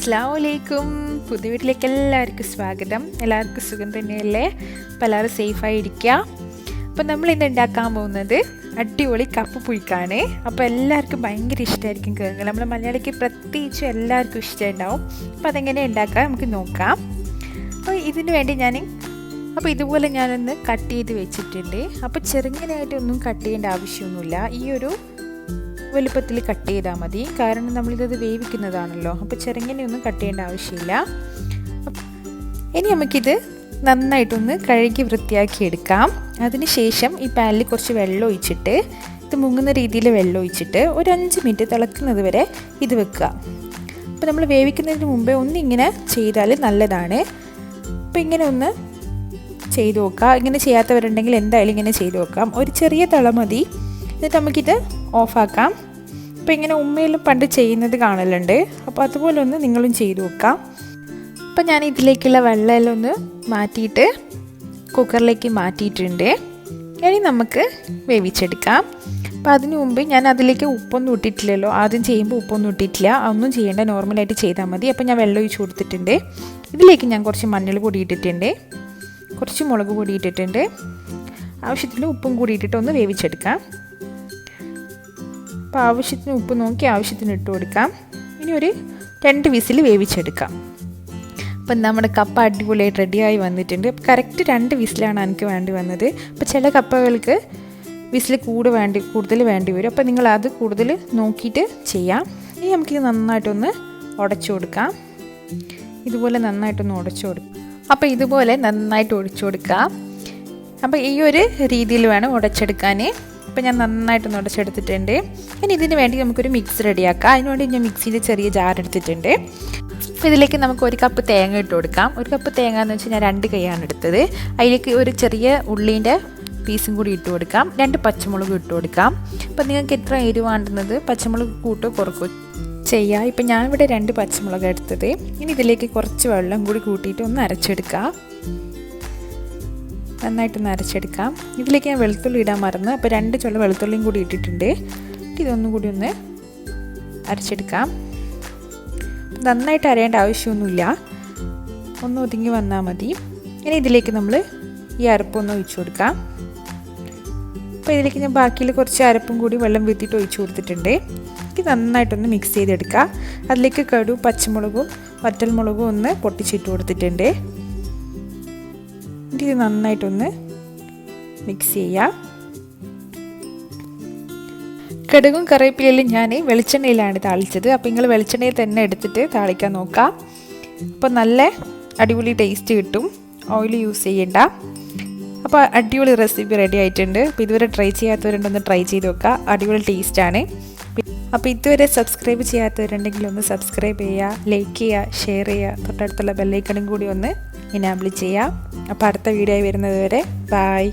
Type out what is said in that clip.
അസ്സലാമലൈക്കും. പുതിയ വീട്ടിലേക്ക് എല്ലാവർക്കും സ്വാഗതം. എല്ലാവർക്കും സുഖം തന്നെയല്ലേ? അപ്പോൾ എല്ലാവരും സേഫായി ഇരിക്കുക. അപ്പോൾ നമ്മളിന്ന് ഉണ്ടാക്കാൻ പോകുന്നത് അടിപൊളി കപ്പ പുഴുക്കാണ്. അപ്പോൾ എല്ലാവർക്കും ഭയങ്കര ഇഷ്ടമായിരിക്കും കേൾക്കുക. നമ്മുടെ മലയാളിക്ക് പ്രത്യേകിച്ച് എല്ലാവർക്കും ഇഷ്ടമുണ്ടാവും. അപ്പോൾ അതെങ്ങനെ ഉണ്ടാക്കാം നമുക്ക് നോക്കാം. അപ്പോൾ ഇതിന് വേണ്ടി അപ്പോൾ ഇതുപോലെ ഞാനൊന്ന് കട്ട് ചെയ്ത് വെച്ചിട്ടുണ്ട്. അപ്പോൾ ചെറുങ്ങനായിട്ടൊന്നും കട്ട് ചെയ്യേണ്ട ആവശ്യമൊന്നുമില്ല. ഈ ഒരു വലുപ്പത്തിൽ കട്ട് ചെയ്താൽ മതി. കാരണം നമ്മളിത് വേവിക്കുന്നതാണല്ലോ. അപ്പോൾ ചെറുങ്ങനെയൊന്നും കട്ട് ചെയ്യേണ്ട ആവശ്യമില്ല. ഇനി നമുക്കിത് നന്നായിട്ടൊന്ന് കഴുകി വൃത്തിയാക്കി എടുക്കാം. അതിനുശേഷം ഈ പാനിൽ കുറച്ച് വെള്ളം ഒഴിച്ചിട്ട് ഇത് മുങ്ങുന്ന രീതിയിൽ വെള്ളം ഒഴിച്ചിട്ട് ഒരു 5 മിനിറ്റ് തിളക്കുന്നത് വരെ ഇത് വെക്കുക. അപ്പോൾ നമ്മൾ വേവിക്കുന്നതിന് മുമ്പേ ഒന്നിങ്ങനെ ചെയ്താൽ നല്ലതാണ്. അപ്പോൾ ഇങ്ങനെ ഒന്ന് ചെയ്ത് നോക്കുക. ഇങ്ങനെ ചെയ്യാത്തവരുണ്ടെങ്കിൽ എന്തായാലും ഇങ്ങനെ ചെയ്ത് നോക്കാം. ഒരു ചെറിയ തിള മതി. എന്നിട്ട് നമുക്കിത് ഓഫാക്കാം. അപ്പോൾ ഇങ്ങനെ ഉമ്മയിലും പണ്ട് ചെയ്യുന്നത് കാണലുണ്ട്. അപ്പോൾ അതുപോലെ ഒന്ന് നിങ്ങളും ചെയ്ത് നോക്കാം. അപ്പോൾ ഞാൻ ഇതിലേക്കുള്ള വെള്ളമെല്ലാം ഒന്ന് മാറ്റിയിട്ട് കുക്കറിലേക്ക് മാറ്റിയിട്ടുണ്ട്. ഇനി നമുക്ക് വേവിച്ചെടുക്കാം. അപ്പോൾ അതിന് മുമ്പ് ഞാൻ അതിലേക്ക് ഉപ്പൊന്നും ഇട്ടിട്ടില്ലല്ലോ. ആദ്യം ചെയ്യുമ്പോൾ ഉപ്പൊന്നും ഇട്ടിട്ടില്ല. ഒന്നും ചെയ്യേണ്ട, നോർമലായിട്ട് ചെയ്താൽ മതി. അപ്പോൾ ഞാൻ വെള്ളം ഒഴിച്ച് കൊടുത്തിട്ടുണ്ട്. ഇതിലേക്ക് ഞാൻ കുറച്ച് മഞ്ഞൾ പൊടി ഇട്ടിട്ടുണ്ട്, കുറച്ച് മുളക് പൊടി ഇട്ടിട്ടുണ്ട്, ആവശ്യത്തിന് ഉപ്പും കൂടി ഇട്ടിട്ട് ഒന്ന് വേവിച്ചെടുക്കാം. അപ്പോൾ ആവശ്യത്തിന് ഉപ്പ് നോക്കി ആവശ്യത്തിന് ഇട്ട് കൊടുക്കാം. ഇനി ഒരു 2 വിസിൽ വേവിച്ചെടുക്കാം. അപ്പം നമ്മുടെ കപ്പ അടിപൊളിയായിട്ട് റെഡിയായി വന്നിട്ടുണ്ട്. കറക്റ്റ് 2 വിസിലാണ് എനിക്ക് വേണ്ടി വന്നത്. അപ്പോൾ ചില കപ്പകൾക്ക് വിസിൽ കൂടുതൽ വേണ്ടി വരും. അപ്പോൾ നിങ്ങൾ അത് കൂടുതൽ നോക്കിയിട്ട് ചെയ്യാം. ഇനി നമുക്കിത് നന്നായിട്ടൊന്ന് ഉടച്ചു കൊടുക്കാം. ഇതുപോലെ നന്നായിട്ടൊന്ന് ഉടച്ചു കൊടുക്കാം. അപ്പോൾ ഇതുപോലെ നന്നായിട്ട് ഒഴിച്ചു കൊടുക്കാം. അപ്പോൾ ഈ ഒരു രീതിയിൽ വേണം ഉടച്ചെടുക്കാൻ. അപ്പോൾ ഞാൻ നന്നായിട്ടൊന്ന് ഉടച്ചെടുത്തിട്ടുണ്ട്. ഇനി ഇതിന് വേണ്ടി നമുക്കൊരു മിക്സ് റെഡിയാക്കാം. അതിനുവേണ്ടി ഞാൻ മിക്സിയിൽ ചെറിയ ജാർ എടുത്തിട്ടുണ്ട്. അപ്പോൾ ഇതിലേക്ക് നമുക്ക് 1 കപ്പ് തേങ്ങ ഇട്ട് കൊടുക്കാം. 1 കപ്പ് തേങ്ങ എന്ന് വെച്ചാൽ ഞാൻ 2 കൈയാണ് എടുത്തത്. അതിലേക്ക് ഒരു ചെറിയ ഉള്ളീൻ്റെ പീസും കൂടി ഇട്ട് കൊടുക്കാം. 2 പച്ചമുളക് ഇട്ട് കൊടുക്കാം. അപ്പോൾ നിങ്ങൾക്ക് എത്ര എരിവാണ്ടുന്നത് പച്ചമുളക് കൂട്ടോ കുറക്കോ ചെയ്യാം. ഇപ്പം ഞാനിവിടെ 2 പച്ചമുളക് എടുത്തത്. ഇനി ഇതിലേക്ക് കുറച്ച് വെള്ളം കൂടി കൂട്ടിയിട്ട് ഒന്ന് അരച്ചെടുക്കാം. നന്നായിട്ടൊന്ന് അരച്ചെടുക്കാം. ഇതിലേക്ക് ഞാൻ വെളുത്തുള്ളി ഇടാൻ മറന്ന്. അപ്പോൾ 2 ചുള്ള വെളുത്തുള്ളിയും കൂടി ഇട്ടിട്ടുണ്ട്. ഇതൊന്നും കൂടി ഒന്ന് അരച്ചെടുക്കാം. നന്നായിട്ട് അരയേണ്ട ആവശ്യമൊന്നുമില്ല, ഒന്ന് ഒതുങ്ങി വന്നാൽ മതി. ഇനി ഇതിലേക്ക് നമ്മൾ ഈ അരപ്പൊന്ന് ഒഴിച്ചു കൊടുക്കാം. അപ്പോൾ ഇതിലേക്ക് ഞാൻ ബാക്കിയിൽ കുറച്ച് അരപ്പും കൂടി വെള്ളം വീത്തിയിട്ട് ഒഴിച്ചു കൊടുത്തിട്ടുണ്ട്. ഇത് നന്നായിട്ടൊന്ന് മിക്സ് ചെയ്തെടുക്കുക. അതിലേക്ക് കടുകും പച്ചമുളകും വറ്റൽമുളകും ഒന്ന് പൊട്ടിച്ചിട്ട് കൊടുത്തിട്ടുണ്ട്. ഇത് നന്നായിട്ടൊന്ന് മിക്സ് ചെയ്യുക. കടുകും കറിവേപ്പിലയും ഞാൻ വെളിച്ചെണ്ണയിലാണ് താളിച്ചത്. അപ്പോൾ നിങ്ങൾ വെളിച്ചെണ്ണയിൽ തന്നെ എടുത്തിട്ട് താളിക്കാൻ നോക്കാം. അപ്പോൾ നല്ല അടിപൊളി ടേസ്റ്റ് കിട്ടും. ഓയിൽ യൂസ് ചെയ്യേണ്ട. അപ്പോൾ അടിപൊളി റെസിപ്പി റെഡി ആയിട്ടുണ്ട്. അപ്പോൾ ഇതുവരെ ട്രൈ ചെയ്യാത്തവരുണ്ടൊന്ന് ട്രൈ ചെയ്ത് നോക്കുക. അടിപൊളി ടേസ്റ്റാണ്. അപ്പോൾ ഇതുവരെ സബ്സ്ക്രൈബ് ചെയ്യാത്തവരുണ്ടെങ്കിൽ ഒന്ന് സബ്സ്ക്രൈബ് ചെയ്യുക, ലൈക്ക് ചെയ്യുക, ഷെയർ ചെയ്യുക. തൊട്ടടുത്തുള്ള ബെല്ലൈക്കണും കൂടി ഒന്ന് എനാബിൾ ചെയ്യുക. അപ്പോൾ അടുത്ത വീഡിയോ ആയി വരുന്നത് വരെ ബൈ.